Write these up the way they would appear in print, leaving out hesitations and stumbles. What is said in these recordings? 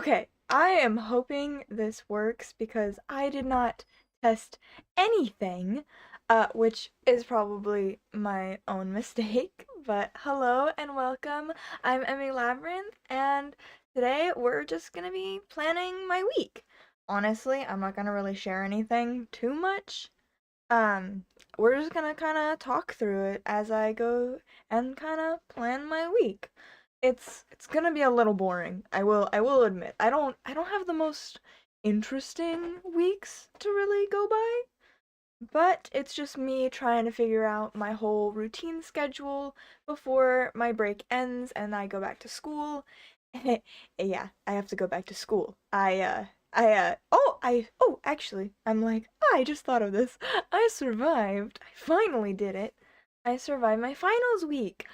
Okay, I am hoping this works because I did not test anything, which is probably my own mistake. But hello and welcome. I'm Emmi Labyrinth, and today we're just gonna be planning my week. Honestly, I'm not gonna really share anything too much. Um, we're just gonna kind of talk through it as I go and kind of plan my week. It's gonna be a little boring. I will admit. I don't have the most interesting weeks to really go by, but it's just me trying to figure out my whole routine schedule before my break ends and I go back to school. Yeah, I have to go back to school. Actually, I'm like, I just thought of this. I survived. I finally did it. I survived my finals week.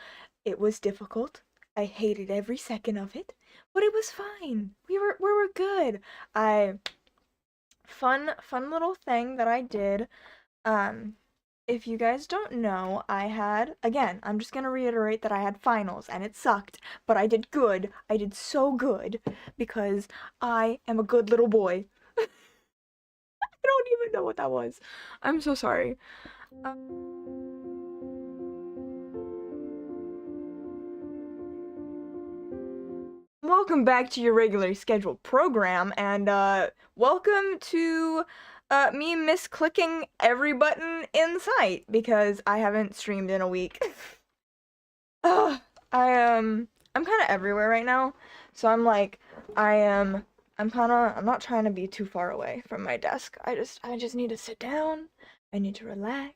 It was difficult. I hated every second of it, but it was fine. We were good. I fun little thing that I did. Um, if you guys don't know, I had, again, I'm just gonna reiterate that I had finals and it sucked, but I did good. I did so good because I am a good little boy. I don't even know what that was. I'm so sorry. Welcome back to your regularly scheduled program, and welcome to me misclicking every button in sight because I haven't streamed in a week. Ugh, I'm kind of everywhere right now, so I'm like, I am, I'm not trying to be too far away from my desk. I just need to sit down. I need to relax.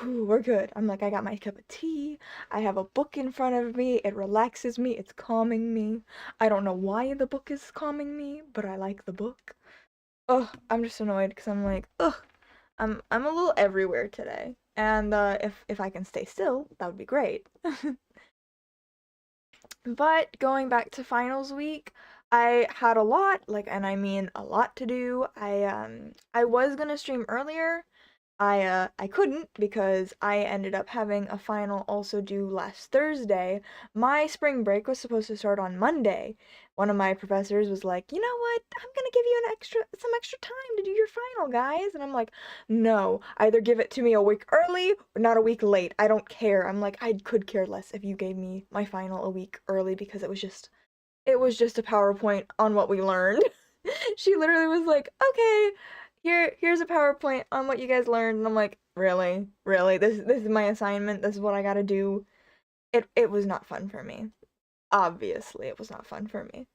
Ooh, we're good. I'm like, I got my cup of tea. I have a book in front of me. It relaxes me. It's calming me. I don't know why the book is calming me, but I like the book. Ugh, I'm just annoyed because I'm like, ugh, I'm a little everywhere today. And if I can stay still, that would be great. But going back to finals week, I had a lot, like, and I mean a lot to do. I was gonna stream earlier. I couldn't because I ended up having a final also due last Thursday. My spring break was supposed to start on Monday. One of my professors was like, "You know what? I'm gonna give you some extra time to do your final, guys." And I'm like, "No, either give it to me a week early or not a week late. I don't care." I'm like, I could care less if you gave me my final a week early because it was just a PowerPoint on what we learned. She literally was like, "Okay, here's a PowerPoint on what you guys learned." And I'm like, "Really? Really? This is my assignment. This is what I got to do." It was not fun for me. Obviously, it was not fun for me.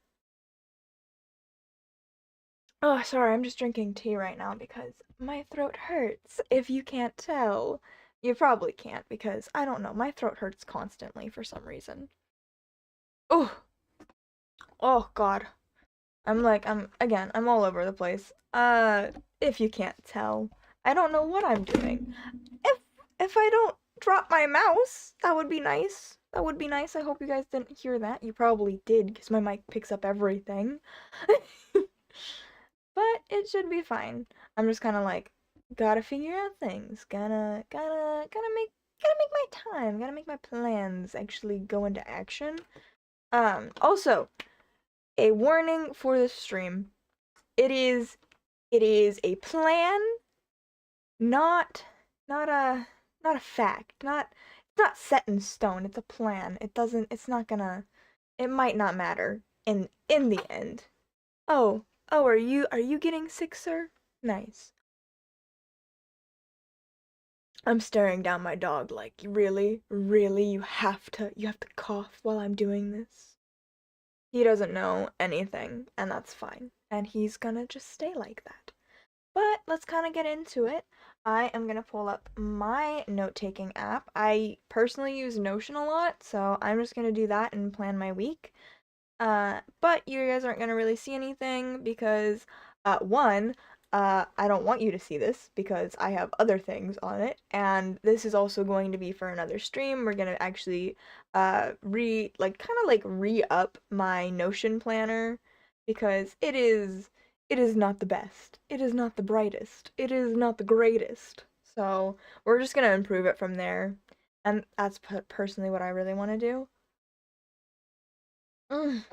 Oh, sorry, I'm just drinking tea right now because my throat hurts. If you can't tell, you probably can't because I don't know, my throat hurts constantly for some reason. Oh, oh God. I'm all over the place. If you can't tell, I don't know what I'm doing. If if I don't drop my mouse, that would be nice. That would be nice. I hope you guys didn't hear that. You probably did because my mic picks up everything. But it should be fine. I'm just kind of like gotta figure out things. Gotta make my time. Gotta make my plans actually go into action. Also, a warning for this stream. It is it is a plan, not not a not a fact. It's not set in stone. It's a plan. It's not gonna it might not matter in the end. Oh, are you getting sick, sir? Nice. I'm staring down my dog like, really? Really? You have to cough while I'm doing this? He doesn't know anything, and that's fine. And he's gonna just stay like that. But let's kind of get into it. I am going to pull up my note-taking app. I personally use Notion a lot, so I'm just going to do that and plan my week. But you guys aren't going to really see anything because, one, I don't want you to see this because I have other things on it, and this is also going to be for another stream. We're going to actually, re-up my Notion planner because it is not the best. It is not the brightest. It is not the greatest. So we're just gonna improve it from there, and that's personally what I really want to do. Mm.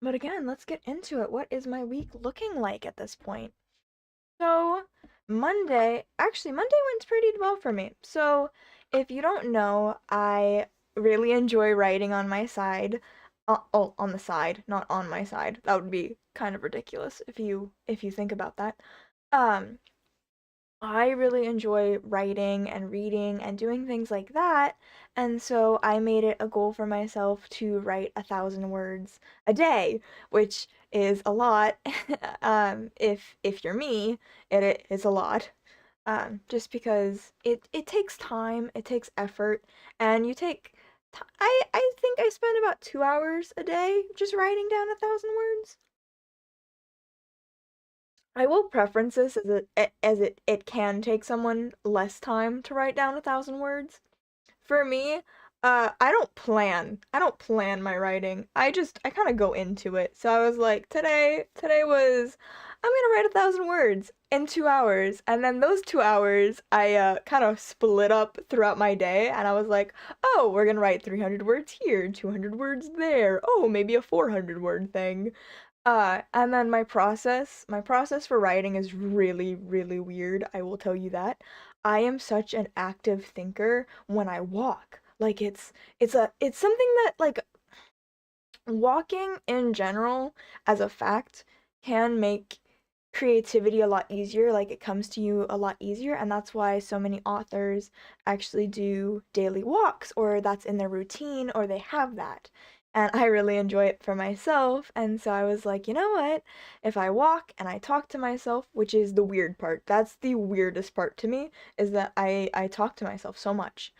But again, let's get into it. What is my week looking like at this point? So, Monday went pretty well for me. So, if you don't know, I really enjoy writing on my side. Oh, on the side, not on my side. That would be kind of ridiculous if you think about that. Um, I really enjoy writing and reading and doing things like that, and so I made it a goal for myself to write 1,000 words a day, which is a lot. If you're me, it is a lot. Just because it takes time, it takes effort, and I think I spend about 2 hours a day just writing down 1,000 words. I will preference this as it can take someone less time to write down 1,000 words. For me, I don't plan my writing. I kind of go into it. So I was like, today was I'm gonna write 1,000 words in 2 hours, and then those 2 hours I kind of split up throughout my day, and I was like, oh, we're gonna write 300 words here, 200 words there. Oh, maybe a 400 word thing. And then my process for writing is really, really weird. I will tell you that. I am such an active thinker when I walk. Like it's something that like walking in general as a fact can make creativity a lot easier. Like it comes to you a lot easier, and that's why so many authors actually do daily walks, or that's in their routine, or they have that. And I really enjoy it for myself, and so I was like, you know what? If I walk and I talk to myself, which is the weird part, that's the weirdest part to me, is that I talk to myself so much.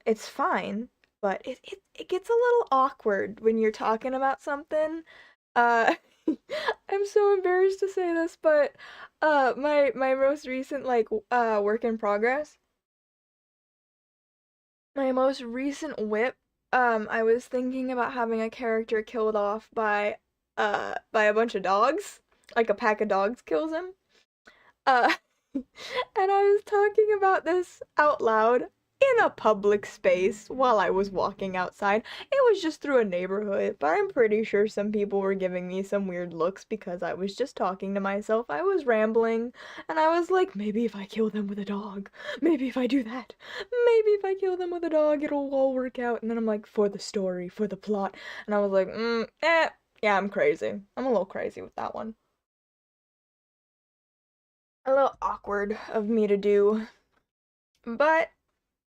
It's fine, but it gets a little awkward when you're talking about something. Uh, I'm so embarrassed to say this, but my most recent work in progress, my most recent whip, I was thinking about having a character killed off by a bunch of dogs, like a pack of dogs kills him. Uh, and I was talking about this out loud in a public space while I was walking outside. It was just through a neighborhood, but I'm pretty sure some people were giving me some weird looks because I was just talking to myself. I was rambling, and I was like, maybe if I kill them with a dog, maybe if I do that, maybe if I kill them with a dog, it'll all work out. And then I'm like, for the story, for the plot. And I was like, yeah, I'm crazy. I'm a little crazy with that one. A little awkward of me to do. But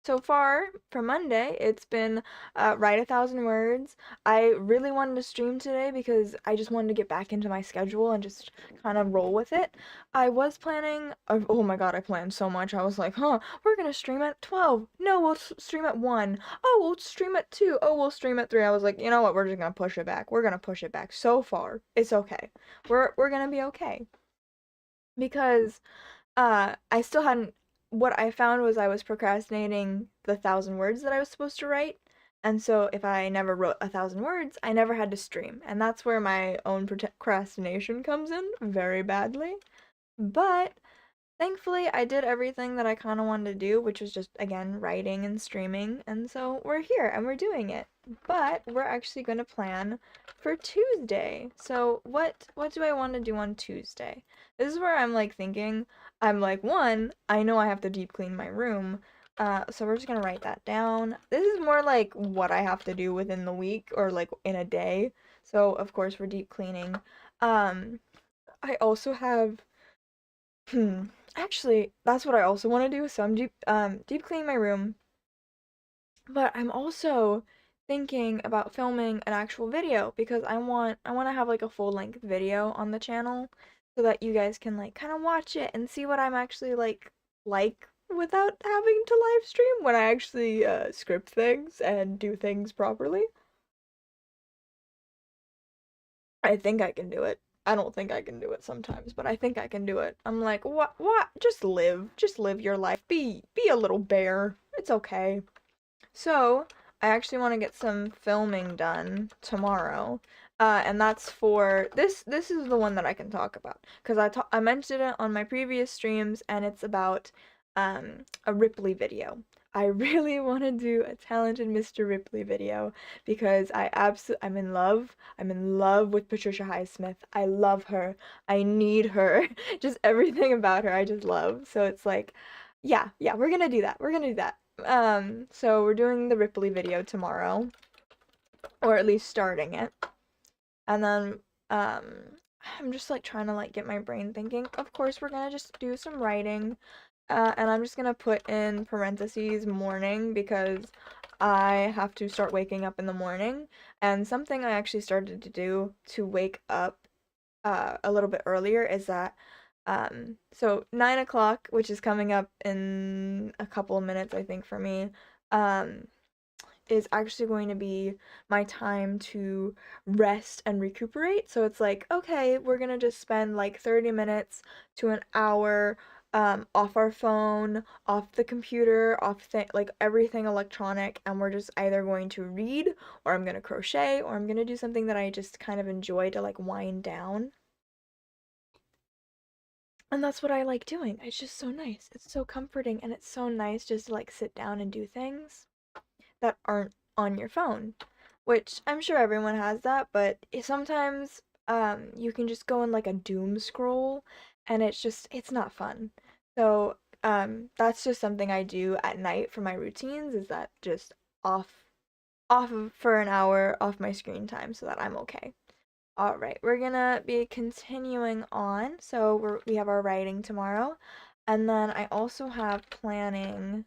so far for Monday, it's been write 1,000 words. I really wanted to stream today because I just wanted to get back into my schedule and just kind of roll with it. I was planning, oh my god, I planned so much. I was like, we're gonna stream at 12. No, we'll stream at 1. Oh, we'll stream at 2. Oh, we'll stream at 3. I was like, you know what, we're just gonna push it back. We're gonna push it back. So far, it's okay. We're gonna be okay. Because I still hadn't. What I found was I was procrastinating the 1,000 words that I was supposed to write, and so if I never wrote 1,000 words, I never had to stream, and that's where my own procrastination comes in very badly. But thankfully, I did everything that I kind of wanted to do, which was just, again, writing and streaming, and so we're here and we're doing it. But we're actually going to plan for Tuesday. So, what do I want to do on Tuesday? This is where I'm like thinking, I'm like, one, I know I have to deep clean my room. So we're just gonna write that down. This is more like what I have to do within the week or like in a day. So, of course, we're deep cleaning. Um, I also have Hmm. Actually, that's what I also want to do. So I'm deep cleaning my room, but I'm also thinking about filming an actual video because I want to have like a full-length video on the channel so that you guys can like kind of watch it and see what I'm actually like without having to live stream when I actually script things and do things properly. I think I can do it. I don't think I can do it sometimes, but I think I can do it. I'm like, what? Just live. Just live your life. Be a little bear. It's okay. So, I actually want to get some filming done tomorrow. And that's for this is the one that I can talk about because I mentioned it on my previous streams and it's about a Ripley video. I really want to do a Talented Mr. Ripley video because I'm in love. I'm in love with Patricia Highsmith. I love her. I need her. Just everything about her I just love. So it's like, yeah, we're gonna do that. We're gonna do that. So we're doing the Ripley video tomorrow, or at least starting it. And then um I'm just like trying to like get my brain thinking. Of course, we're gonna just do some writing. And I'm just gonna put in parentheses morning because I have to start waking up in the morning. And something I actually started to do to wake up a little bit earlier is that so 9 o'clock, which is coming up in a couple of minutes, I think for me, um, is actually going to be my time to rest and recuperate. So it's like, okay, we're gonna just spend like 30 minutes to an hour off our phone, off the computer, like everything electronic, and we're just either going to read, or I'm gonna crochet, or I'm gonna do something that I just kind of enjoy to like wind down. And that's what I like doing. It's just so nice. It's so comforting, and it's so nice just to like sit down and do things that aren't on your phone, which I'm sure everyone has that, but sometimes you can just go in like a doom scroll, and it's not fun. So that's just something I do at night for my routines, is that just for an hour off my screen time so that I'm okay. All right, we're gonna be continuing on. So we have our writing tomorrow, and then I also have planning.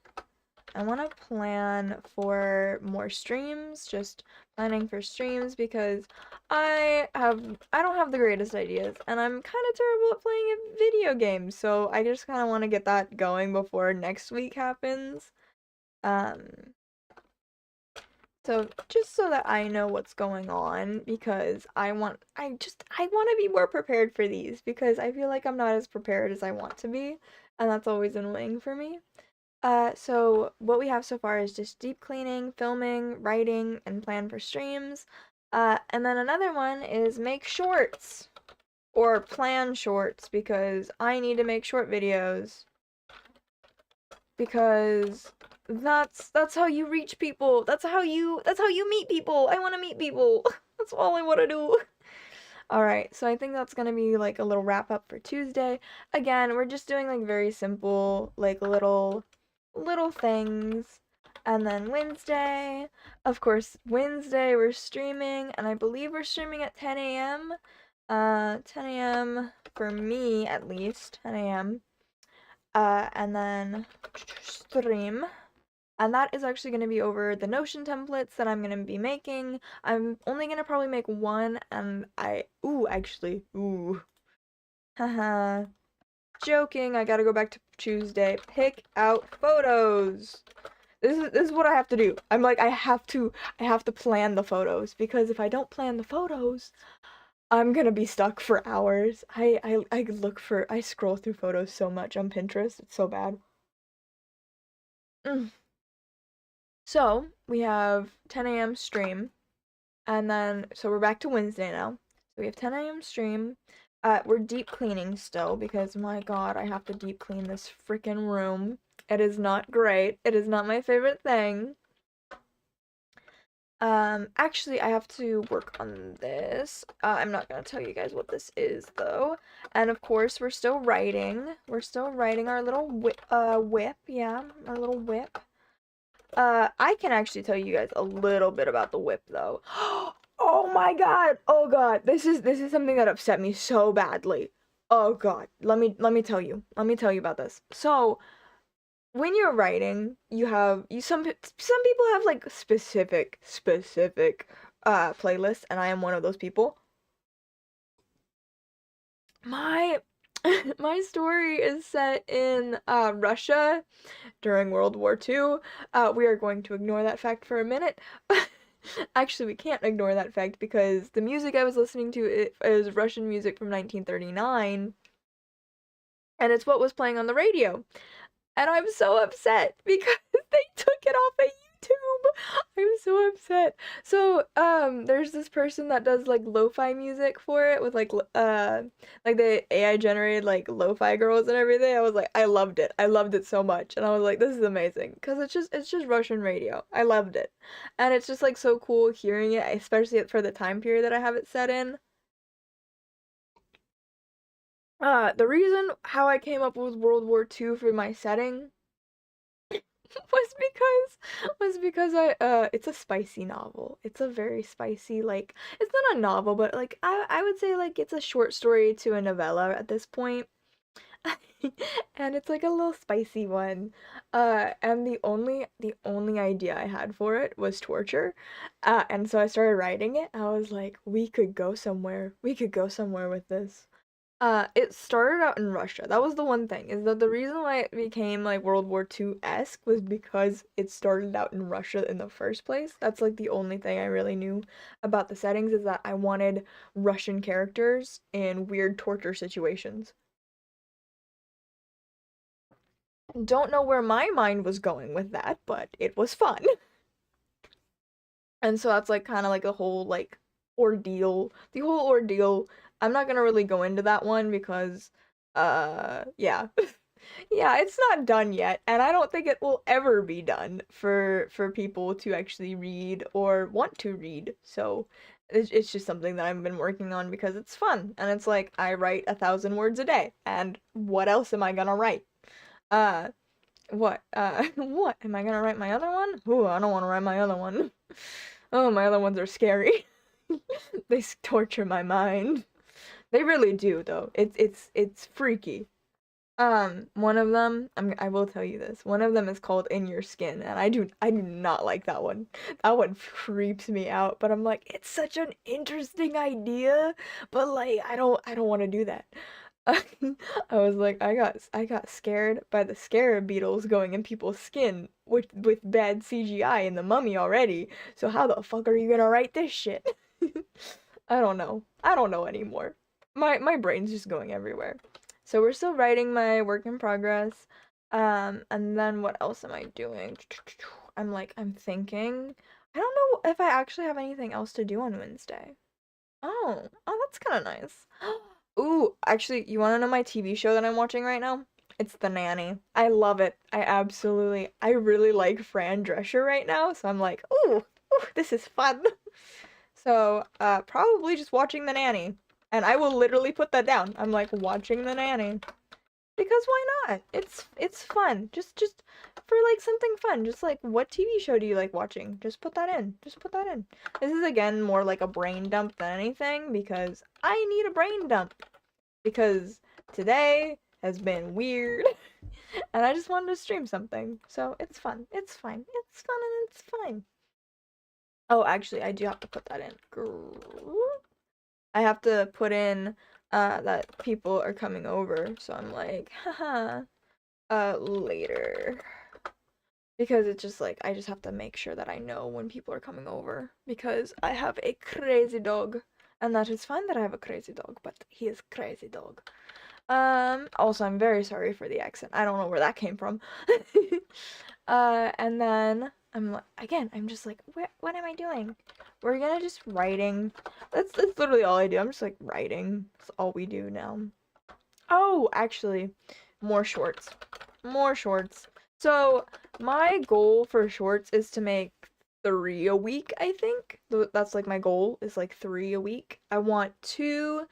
I want to plan for more streams, just planning for streams because I don't have the greatest ideas, and I'm kind of terrible at playing video games, so I just kind of want to get that going before next week happens. Um so just so that I know what's going on, because I want to be more prepared for these, because I feel like I'm not as prepared as I want to be, and that's always annoying for me. So what we have so far is just deep cleaning, filming, writing, and plan for streams. And then another one is make shorts, or plan shorts, because I need to make short videos, because that's how you reach people. That's how you meet people. I want to meet people. That's all I want to do. Alright, so I think that's gonna be like a little wrap up for Tuesday. Again, we're just doing like very simple, like little things. And then Wednesday, of course, Wednesday we're streaming, and I believe we're streaming at 10 a.m. 10 a.m. for me at least, 10 a.m. And then stream. And that is actually going to be over the Notion templates that I'm going to be making. I'm only going to probably make one, and haha. Joking, I gotta go back to Tuesday. Pick out photos. This is what I have to do. I'm like, I have to plan the photos, because if I don't plan the photos, I'm gonna be stuck for hours. I scroll through photos so much on Pinterest. It's so bad. So we have 10 a.m. stream, and then so we're back to Wednesday now. So we have 10 a.m. stream. We're deep cleaning still, because my god, I have to deep clean this freaking room. It is not great. It is not my favorite thing. Actually, I have to work on this. I'm not gonna tell you guys what this is, though. And of course, we're still writing. We're still writing our little whip, yeah, our little whip. I can actually tell you guys a little bit about the whip, though. Oh my god! Oh god, this is something that upset me so badly. Oh god, let me tell you. Let me tell you about this. So, when you're writing, some people have like specific playlists, and I am one of those people. My my story is set in Russia during World War II. We are going to ignore that fact for a minute. Actually, we can't ignore that fact, because the music I was listening to is Russian music from 1939, and it's what was playing on the radio. And I'm so upset because they took it off of I'm so upset. So, there's this person that does like lo-fi music for it with like the AI generated like lo-fi girls and everything. I was like, I loved it. I loved it so much. And I was like, this is amazing because it's just Russian radio. I loved it. And it's just like so cool hearing it, especially for the time period that I have it set in. The reason how I came up with World War II for my setting was because it's a spicy novel. It's a very spicy, like, it's not a novel, but like I would say like it's a short story to a novella at this point. And it's like a little spicy one. And the only idea I had for it was torture. And so I started writing it. I was like, we could go somewhere. We could go somewhere with this. It started out in Russia. That was the one thing, is that the reason why it became like World War II-esque was because it started out in Russia in the first place. That's like the only thing I really knew about the settings, is that I wanted Russian characters in weird torture situations. Don't know where my mind was going with that, but it was fun. And so that's like kind of like a whole like ordeal. The whole ordeal. I'm not gonna really go into that one because, yeah. Yeah, it's not done yet, and I don't think it will ever be done for people to actually read or want to read. So it's just something that I've been working on because it's fun, and it's like I write 1,000 words a day, and what else am I gonna write? Uh, what? What? Am I gonna write my other one? Ooh, I don't want to write my other one. Oh, my other ones are scary. They torture my mind. They really do, though. It's freaky. One of them, I will tell you this. One of them is called In Your Skin, and I do not like that one. That one creeps me out, but I'm like, it's such an interesting idea, but like I don't want to do that. I was like, I got scared by the scarab beetles going in people's skin with bad CGI in the mummy already. So how the fuck are you gonna write this shit? I don't know. I don't know anymore. My brain's just going everywhere. So we're still writing my work in progress. And then what else am I doing? I'm thinking. I don't know if I actually have anything else to do on Wednesday. Oh, that's kind of nice. Ooh, actually, you want to know my TV show that I'm watching right now? It's The Nanny. I love it. I really like Fran Drescher right now, so I'm like, ooh, this is fun. So, probably just watching The Nanny. And I will literally put that down. I'm like watching The Nanny. Because why not? It's fun. Just for like something fun. Just like, what TV show do you like watching? Just put that in. Just put that in. This is again more like a brain dump than anything because I need a brain dump. Because today has been weird and I just wanted to stream something. So it's fun. It's fine. It's fun and it's fine. Oh, actually, I do have to put that in. I have to put in that people are coming over. So I'm like, haha, later. Because it's just like, I just have to make sure that I know when people are coming over. Because I have a crazy dog. And that is fine that I have a crazy dog, but he is crazy dog. Also, I'm very sorry for the accent. I don't know where that came from. And then I'm just like, what am I doing? We're gonna just writing. That's literally all I do. I'm just like writing. That's all we do now. Oh, actually, more shorts. More shorts. So, my goal for shorts is to make 3 a week, I think. That's like my goal, is like 3 a week. I want two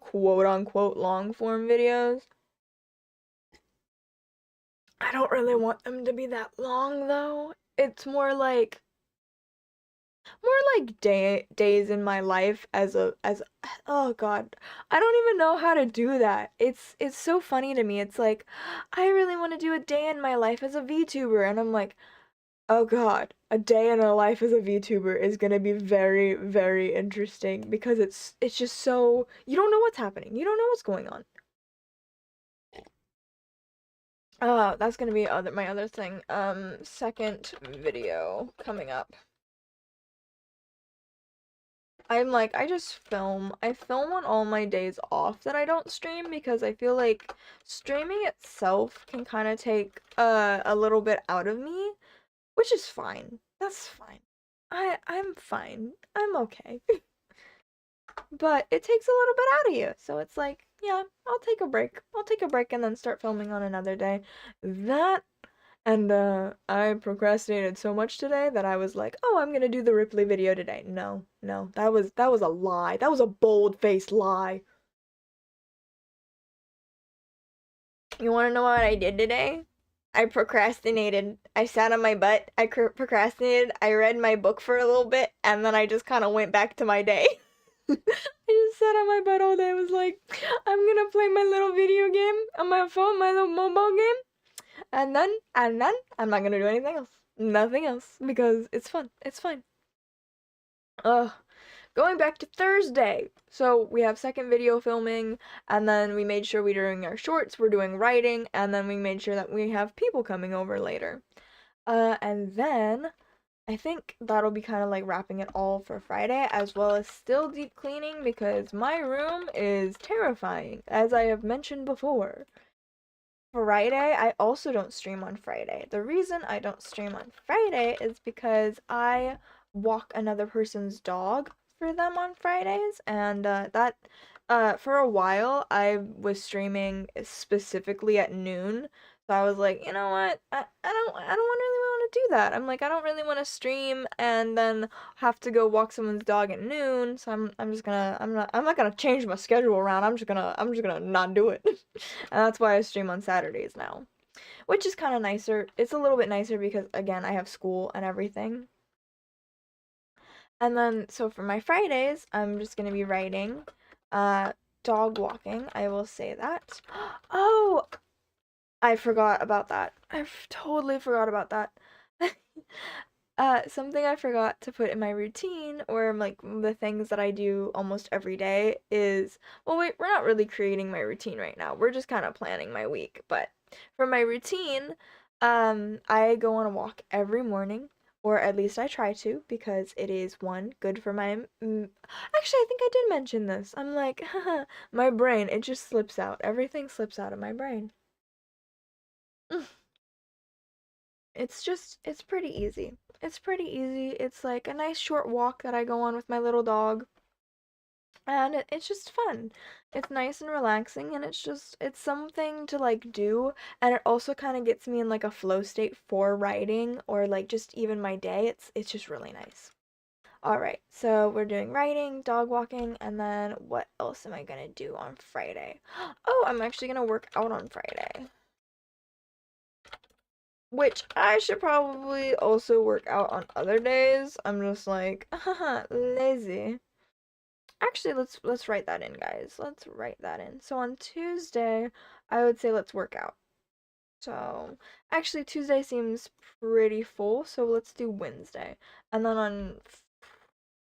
quote unquote long form videos. I don't really want them to be that long though. It's more like days in my life as oh god. I don't even know how to do that. It's so funny to me. It's like I really want to do a day in my life as a VTuber and I'm like, "Oh god, a day in a life as a VTuber is going to be very very interesting because it's just so you don't know what's happening. You don't know what's going on." That's gonna be my other thing. Second video coming up. I'm like, I film on all my days off that I don't stream because I feel like streaming itself can kind of take a little bit out of me, which is fine. That's fine. I'm fine. I'm okay. But it takes a little bit out of you. So it's like, yeah, I'll take a break. I'll take a break and then start filming on another day. That and I procrastinated so much today that I was like, "Oh, I'm gonna do the Ripley video today." No, no, that was a lie. That was a bold-faced lie. You want to know what I did today? I procrastinated. I sat on my butt. I procrastinated. I read my book for a little bit, and then I just kind of went back to my day. I just sat on my butt all day. I was like, I'm gonna play my little video game on my phone, my little mobile game, and then I'm not gonna do anything else. Nothing else because it's fun. It's fine. Ugh. Going back to Thursday. So we have second video filming, and then we made sure we're doing our shorts, we're doing writing, and then we made sure that we have people coming over later. And then I think that'll be kind of like wrapping it all for Friday, as well as still deep cleaning because my room is terrifying, as I have mentioned before. Friday, I also don't stream on Friday. The reason I don't stream on Friday is because I walk another person's dog for them on Fridays, and for a while I was streaming specifically at noon. So I was like, you know what? I don't really want to do that. I'm like, I don't really want to stream and then have to go walk someone's dog at noon. So I'm just gonna I'm not gonna change my schedule around. I'm just gonna not do it. And that's why I stream on Saturdays now, which is kind of nicer. It's a little bit nicer because, again, I have school and everything. And then, so for my Fridays, I'm just going to be writing, uh, dog walking. I will say that. Oh, I forgot about that. Totally forgot about that. Something I forgot to put in my routine, or like the things that I do almost every day is, well, wait, we're not really creating my routine right now. We're just kind of planning my week. But for my routine, I go on a walk every morning, or at least I try to, because it is one, good for my, actually, I think I did mention this. I'm like, my brain, it just slips out. Everything slips out of my brain. It's pretty easy. It's pretty easy. It's like a nice short walk that I go on with my little dog. And it's just fun. It's nice and relaxing, and it's something to like do. And it also kind of gets me in like a flow state for writing or like just even my day. It's just really nice. All right, so we're doing writing, dog walking, and then what else am I gonna do on Friday? Oh, I'm actually gonna work out on Friday. Which I should probably also work out on other days. I'm just like, haha, lazy. Actually, let's write that in, guys. Let's write that in. So on Tuesday, I would say let's work out. So actually Tuesday seems pretty full, so let's do Wednesday. And then on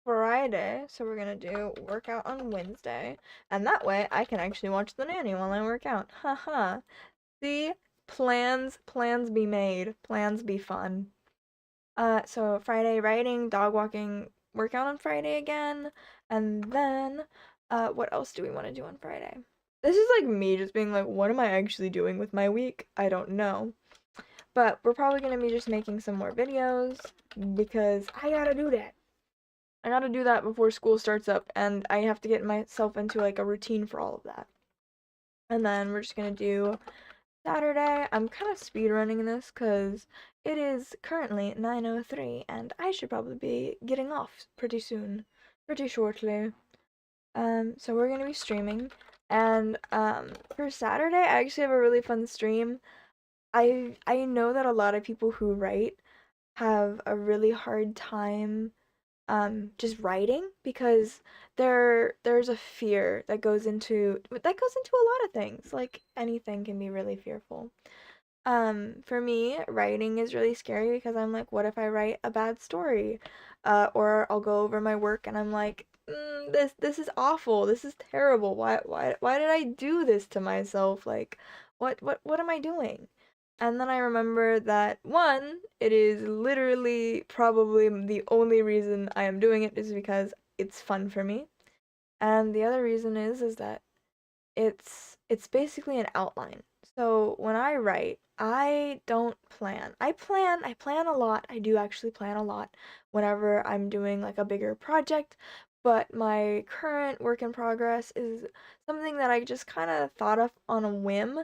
Friday, so we're gonna do workout on Wednesday. And that way I can actually watch the nanny while I work out. Haha. See? Plans be made. Plans be fun. So Friday writing, dog walking, workout on Friday again, and then, what else do we want to do on Friday? This is like me just being like, what am I actually doing with my week? I don't know. But we're probably gonna be just making some more videos because I gotta do that. I gotta do that before school starts up, and I have to get myself into like a routine for all of that. And then we're just gonna do Saturday. I'm kind of speed running this because it is currently 9:03 and I should probably be getting off pretty soon, pretty shortly. So we're gonna be streaming, and for Saturday, I actually have a really fun stream. I know that a lot of people who write have a really hard time just writing because there's a fear that goes into a lot of things. Like anything can be really fearful. For me, writing is really scary because I'm like, what if I write a bad story? Or I'll go over my work and I'm like, this is awful. This is terrible. Why did I do this to myself? Like, what am I doing? And then I remember that one, it is literally probably the only reason I am doing it is because it's fun for me. And the other reason is that it's basically an outline. So when I write, I don't plan. I plan a lot. I do actually plan a lot whenever I'm doing like a bigger project, but my current work in progress is something that I just kind of thought of on a whim.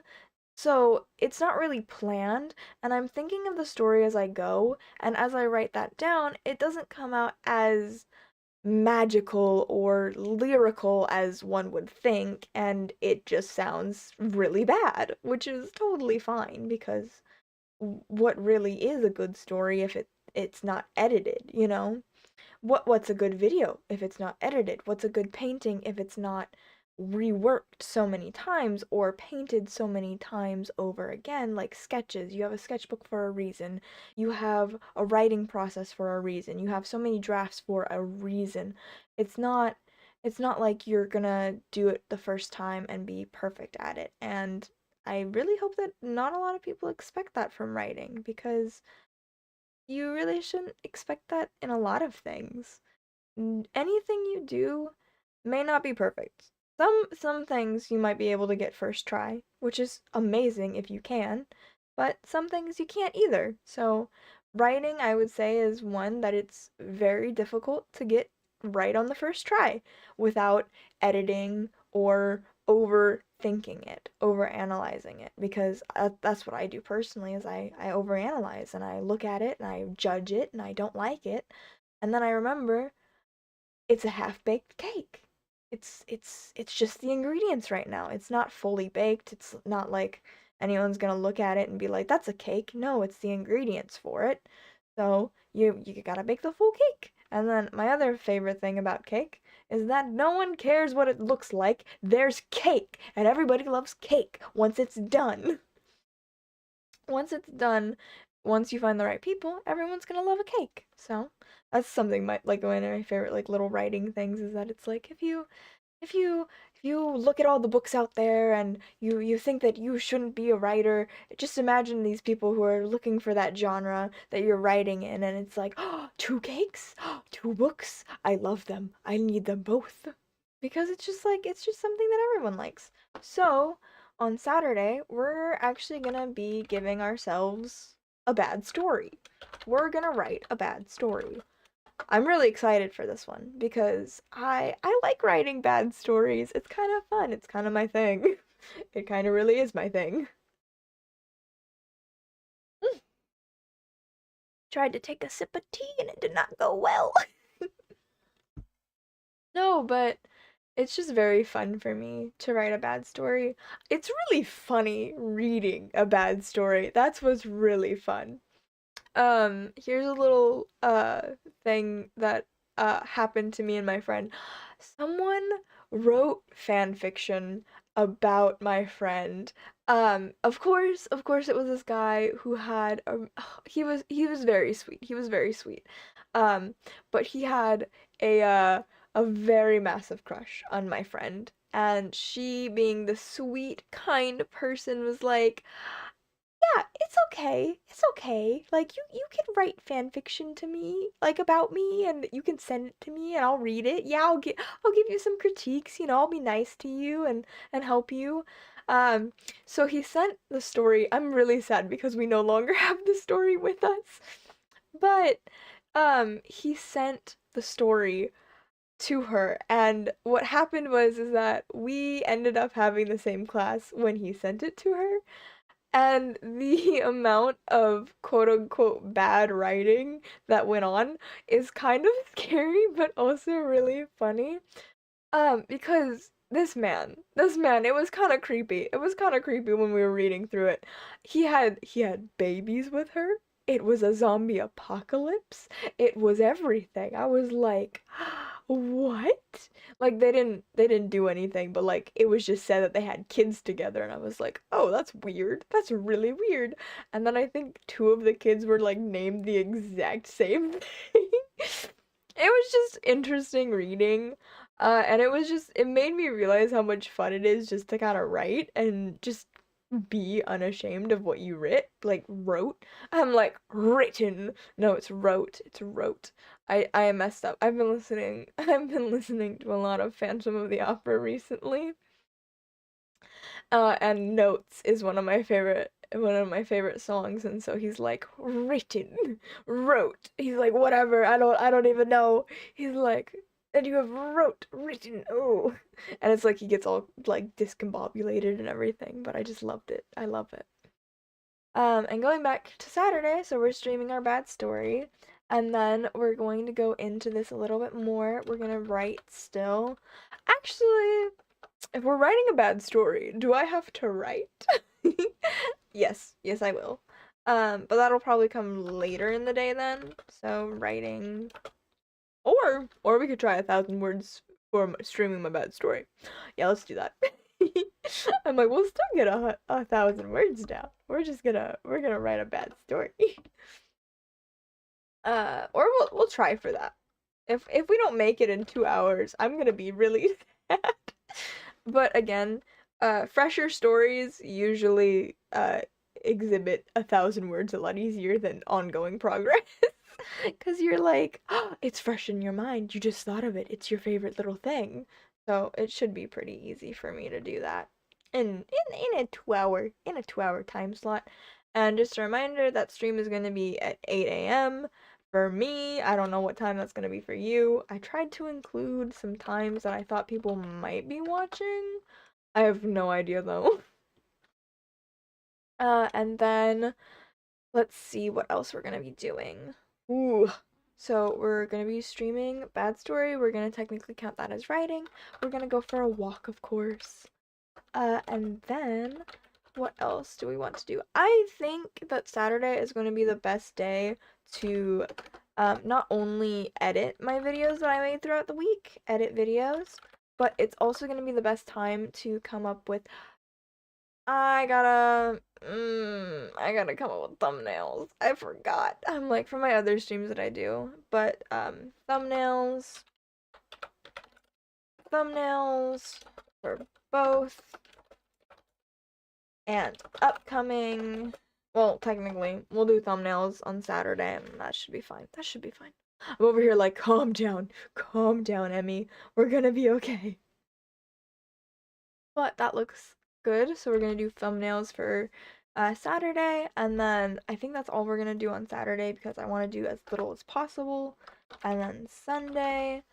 So it's not really planned, and I'm thinking of the story as I go, and as I write that down, it doesn't come out as magical or lyrical as one would think, and it just sounds really bad, which is totally fine because what really is a good story if it's not edited, you know? What's a good video if it's not edited? What's a good painting if it's not reworked so many times or painted so many times over again? Like sketches, you have a sketchbook for a reason. You have a writing process for a reason. You have so many drafts for a reason. It's not it's not like you're gonna do it the first time and be perfect at it. And I really hope that not a lot of people expect that from writing because you really shouldn't expect that in a lot of things. Anything you do may not be perfect. Some things you might be able to get first try, which is amazing if you can, but some things you can't either. So, writing I would say is one that it's very difficult to get right on the first try without editing or overthinking it, overanalyzing it because that's what I do personally is I overanalyze and I look at it and I judge it and I don't like it. And then I remember it's a half-baked cake. It's just the ingredients right now. It's not fully baked. It's not like anyone's gonna look at it and be like, "That's a cake." No, it's the ingredients for it. So you gotta bake the full cake. And then my other favorite thing about cake is that no one cares what it looks like. There's cake, and everybody loves cake once it's done. Once it's done, once you find the right people, everyone's gonna love a cake. So that's something like one of my favorite like little writing things is that it's like if you look at all the books out there and you think that you shouldn't be a writer, just imagine these people who are looking for that genre that you're writing in, and it's like, oh, two cakes, oh, two books. I love them. I need them both because it's just something that everyone likes. So, on Saturday, we're actually gonna be giving ourselves a bad story. We're gonna write a bad story. I'm really excited for this one because I like writing bad stories. It's kind of fun. It's kind of my thing. It kind of really is my thing. Mm. Tried to take a sip of tea and it did not go well. No, but it's just very fun for me to write a bad story. It's really funny reading a bad story. That's what's really fun. Here's a little thing that happened to me and my friend. Someone wrote fan fiction about my friend. Of course it was this guy who had he was very sweet. He was very sweet. Um, but he had a very massive crush on my friend. And she, being the sweet, kind person, was like, yeah, it's okay. It's okay. Like you can write fan fiction to me, like about me, and you can send it to me and I'll read it. Yeah, I'll give you some critiques, I'll be nice to you and help you. Um, so he sent the story. I'm really sad because we no longer have the story with us. But he sent the story to her, and what happened was is that we ended up having the same class when he sent it to her. And the amount of quote unquote bad writing that went on is kind of scary, but also really funny. Because this man, it was kind of creepy. It was kind of creepy when we were reading through it. He had babies with her. It was a zombie apocalypse. It was everything. I was like, what? Like they didn't do anything, but like it was just said that they had kids together and I was like, "Oh, that's weird. That's really weird." And then I think two of the kids were like named the exact same thing. It was just interesting reading. And it made me realize how much fun it is just to kind of write and just be unashamed of what you wrote. I'm like, written. No, it's wrote. It's wrote. I messed up. I've been listening to a lot of Phantom of the Opera recently. And Notes is one of my favorite songs, and so he's like written, wrote. He's like whatever. I don't even know. He's like, and you have written. Oh, and it's like he gets all like discombobulated and everything. But I just loved it. I love it. And going back to Saturday, so we're streaming our bad story, and then we're going to go into this a little bit more. We're gonna write still. Actually, if we're writing a bad story, do I have to write? Yes, yes, I will. But that'll probably come later in the day then. So writing, or we could try 1,000 words for streaming my bad story. Yeah, let's do that. I'm like, we'll still get a 1,000 words now. We're gonna write a bad story. Or we'll try for that. If we don't make it in 2 hours, I'm gonna be really sad. But again, fresher stories usually exhibit 1,000 words a lot easier than ongoing progress. Because you're like, oh, it's fresh in your mind. You just thought of it. It's your favorite little thing. So it should be pretty easy for me to do that in a 2 hour time slot. And just a reminder that stream is going to be at 8 a.m. for me. I don't know what time that's going to be for you. I tried to include some times that I thought people might be watching. I have no idea though. And then let's see what else we're gonna be doing. Ooh. So we're gonna be streaming Bad Story. We're gonna technically count that as writing. We're gonna go for a walk, of course. And then what else do we want to do? I think that Saturday is going to be the best day to not only edit my videos that I made throughout the week, edit videos, but it's also going to be the best time to come up with I gotta come up with thumbnails. I forgot. I'm like for my other streams that I do, but thumbnails for both and upcoming. Well, technically, we'll do thumbnails on Saturday, and that should be fine. That should be fine. I'm over here like, calm down, Emmy. We're gonna be okay. But that looks good. So we're gonna do thumbnails for Saturday, and then I think that's all we're gonna do on Saturday because I want to do as little as possible. And then Sunday,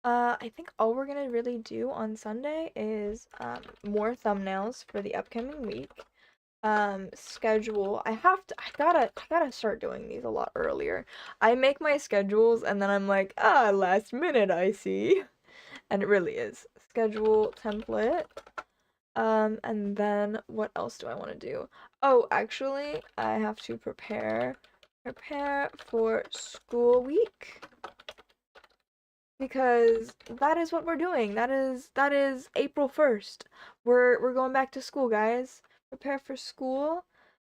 I think all we're gonna really do on Sunday is more thumbnails for the upcoming week. Schedule. I gotta start doing these a lot earlier. I make my schedules and then I'm like, last minute I see. And it really is. Schedule template. And then what else do I want to do? Oh, actually, I have to prepare for school week because that is what we're doing. That is April 1st. We're going back to school, guys. Prepare for school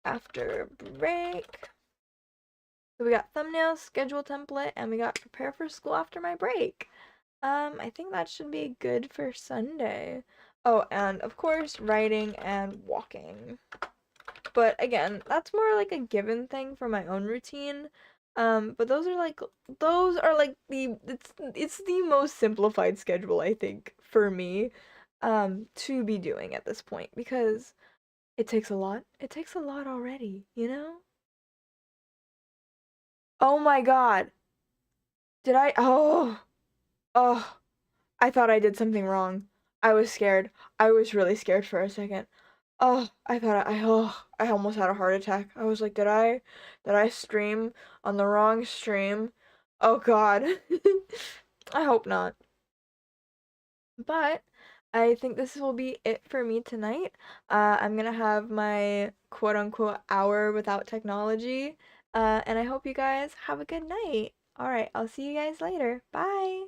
after break. So we got thumbnails, schedule template, and we got prepare for school after my break. I think that should be good for Sunday. Oh, and of course, writing and walking. But again, that's more like a given thing for my own routine. But those are like it's the most simplified schedule I think for me to be doing at this point because it takes a lot. It takes a lot already, you know? Oh my God. Did I? Oh, I thought I did something wrong. I was scared. I was really scared for a second. I almost had a heart attack. I was like, did I stream on the wrong stream? Oh God. I hope not. But I think this will be it for me tonight. I'm gonna have my quote unquote hour without technology. And I hope you guys have a good night. All right, I'll see you guys later. Bye.